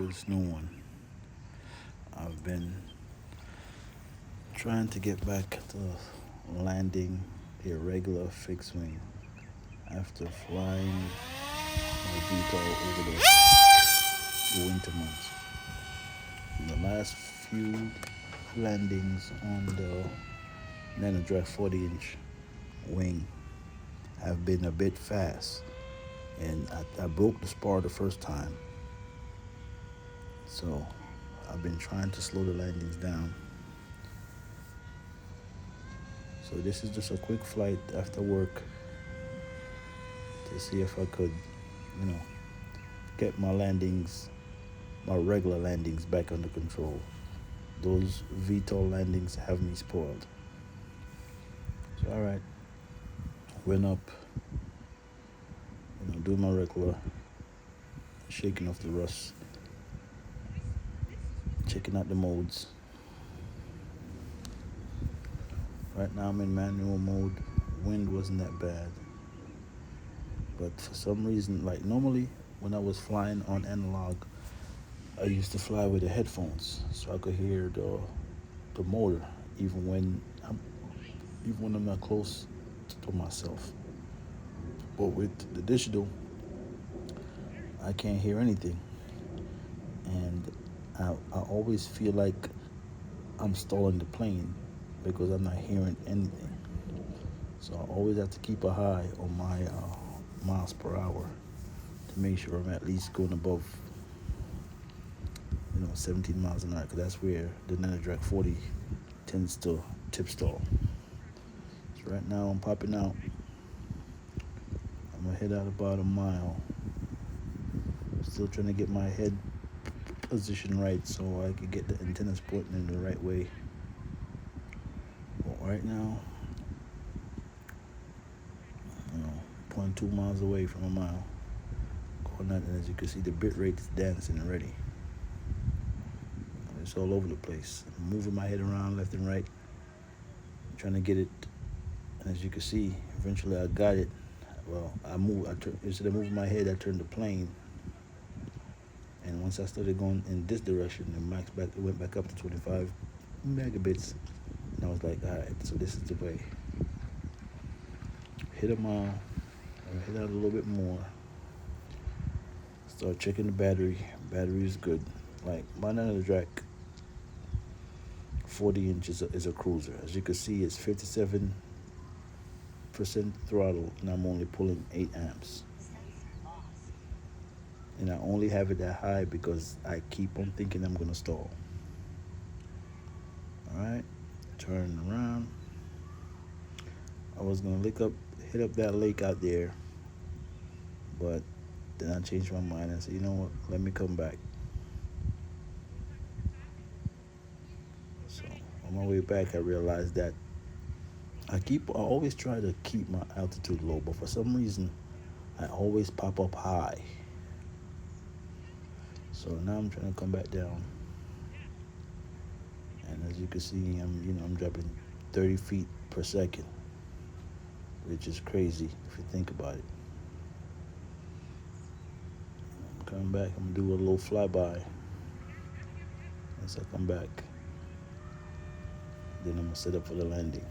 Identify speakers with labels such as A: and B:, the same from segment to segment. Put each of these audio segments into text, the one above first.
A: this new one. I've been trying to get back to landing a regular fixed wing after flying my VTOL over the winter months. The last few landings on the Narrated 40-inch wing have been a bit fast, and I broke the spar the first time. So I've been trying to slow the landings down. So this is just a quick flight after work to see if I could, you know, get my landings, my regular landings back under control. Those VTOL landings have me spoiled. So all right, went up, doing my regular, shaking off the rust, checking out the modes. Right now I'm in manual mode. Wind wasn't that bad. But for some reason, like normally when I was flying on analog, I used to fly with the headphones so I could hear the motor even when I'm not close to myself. But with the digital, I can't hear anything, and I always feel like I'm stalling the plane because I'm not hearing anything. So I always have to keep a high on my miles per hour to make sure I'm at least going above 17 miles an hour, because that's where the Narrated 40 tends to tip stall. So right now I'm popping out. I'm gonna head out about a mile. Still trying to get my head position right so I can get the antennas pointing in the right way. But right now, 0.2 miles away from a mile. Going out, and as you can see, the bit rate is dancing already. It's all over the place. I'm moving my head around left and right, trying to get it. And as you can see, eventually I got it. Well, instead of moving my head, I turned the plane. And once I started going in this direction, it went back up to 25 megabits. And I was like, all right, so this is the way. Hit a mile, or hit out a little bit more. Start checking the battery. Battery is good. Like my Narrated 40 inches is a cruiser. As you can see, it's 57% throttle, and I'm only pulling 8 amps. And I only have it that high because I keep on thinking I'm gonna stall. All right, turn around. I was gonna hit up that lake out there, but then I changed my mind and said, you know what? Let me come back. So on my way back, I realized that I always try to keep my altitude low, but for some reason, I always pop up high. So now I'm trying to come back down, and as you can see, I'm dropping 30 feet per second, which is crazy if you think about it. I'm coming back. I'm gonna do a little flyby once I come back. Then I'm gonna set up for the landing.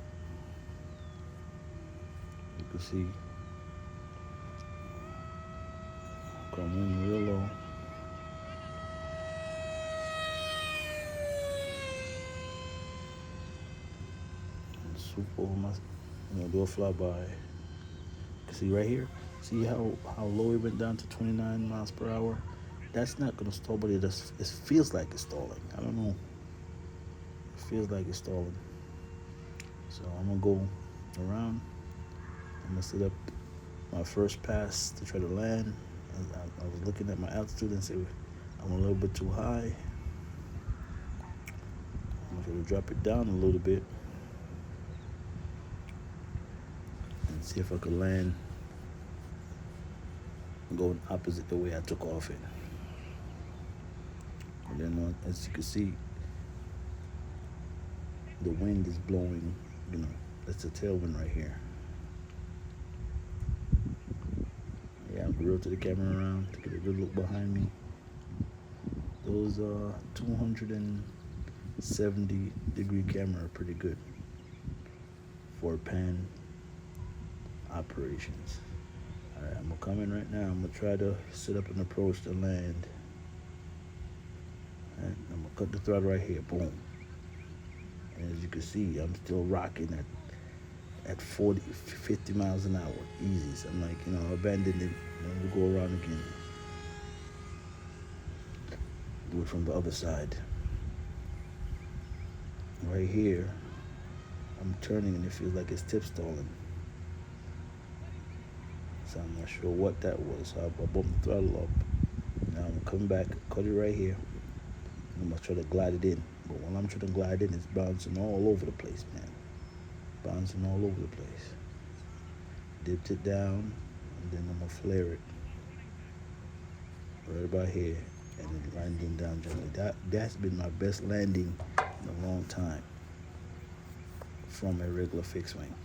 A: You can see going real low. Swoop over do a flyby. See right here? See how low it went down to 29 miles per hour? That's not gonna stall, but it feels like it's stalling. I don't know. It feels like it's stalling. So I'm gonna go around. I'm gonna set up my first pass to try to land. I was looking at my altitude and said I'm a little bit too high. I'm gonna try to drop it down a little bit and see if I could land going opposite the way I took off it. And then as you can see, the wind is blowing, that's a tailwind right here. Yeah, I'm gonna rotate the camera around to get a good look behind me. those 270-degree camera are pretty good for pan operations. All right, I'm gonna come in right now. I'm gonna try to set up an approach to land. And I'm gonna cut the throttle right here. Boom. And as you can see, I'm still rocking at 40, 50 miles an hour, easy. So I'm like, abandon it, and we'll go around again. Do it from the other side. Right here, I'm turning and it feels like it's tip stalling. So I'm not sure what that was. So I bumped the throttle up. Now I'm coming back, cut it right here. I'm gonna try to glide it in. But while I'm trying to glide in, it's bouncing all over the place, man. Bouncing all over the place. Dipped it down, and then I'm gonna flare it right about here, and then landing down gently. That's been my best landing in a long time from a regular fixed wing.